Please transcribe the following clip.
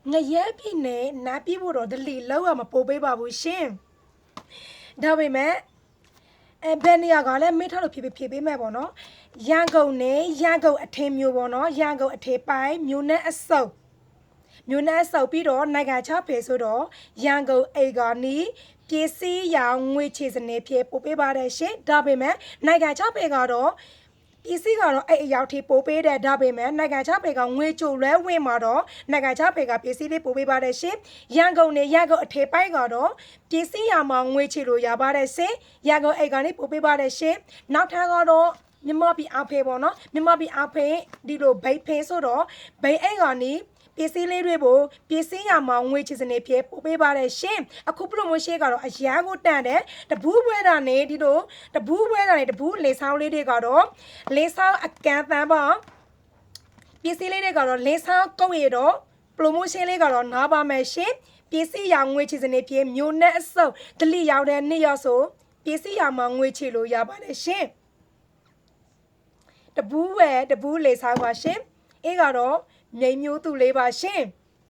ငရဲပြည့်နဲ့နားပြဖို့တော့ဒလီလောက်ရမပို့ပေးပါဘူးရှင်ဒါပေမဲ့ဘယ်နေရာကလည်းမေးထားလို့ဖြေပေးမယ်ပေါ့နော်ရန်ကုန်နဲ့ရန်ကုန်အထင်းမျိုးပေါ့နော်ရန်ကုန်အထေပိုင်းမျိုးနဲ့အစုပ်ပြီးတော့နိုင်ငံခြားဖေဆိုတော့ရန်ကုန်အိတ်ကနီးပစ္စည်းရောင်ငွေချေစနေဖြစ်ပို့ပေးပါတယ်ရှင်ဒါပေမဲ့နိုင်ငံခြားဖေကတော့ပစ္စည်းကတော့အဲ့အရောက်ထိပို့ပေးတယ်ဒါပေမဲ့နိုင်ငံခြားဖေကငွေကြိုလွဲဝင်မှာတော့နိုင်ငံခြားဖေကပစ္စည်းလေးပို့ပေးပါတယ်ရှင်ရန်ကုန်နဲ့ရန်ကုန်အထေပိုင်းကတော့ပစ္စည်းရောင်မှာငွေချေလို့ရပါတယ်ရှင်ရန်ကုန်အိတ်ကနေပို့ပေးပါတယ်ရှင်နောက်ထပ်ကတော့မြမပီအဖေပေါ့နော်မြမပီအဖေဒီလိုဘိတ်ဖေးဆိုတော့ဘိတ်အိတ်ကနီးပစ္စည်းလေးတွေကိုပစ္စည်းရမှာငွေချစနေဖြစ်ပို့ပေးပါတယ်ရှင်အခုပရိုမိုရှင်ကတော့အရန်ကိုတန်တယ်တဘူးပွဲတာနေဒီလိုတဘူးပွဲတာနေတဘူးလေဆောင်းလေးတွေကတော့လေဆောင်းအကန်တန်းပါပစ္စည်းလေးတွေကတော့လေဆောင်းကုတ်ရတော့ပရိုမိုရှင်လေးကတော့နားပါမယ်ရှင်ပစ္စည်းရငွေချစနေဖြစ်မျိုးနဲ့အစုံဒလိရောက်တဲ့နေ့ရောက်ဆိုပစ္စည်းရမှာငွေချလို့ရပါတယ်ရှင်တဘူးလေဆောင်းပါရှင်အေးကတော့မြိန်မျိုးသူလေးပါရှင်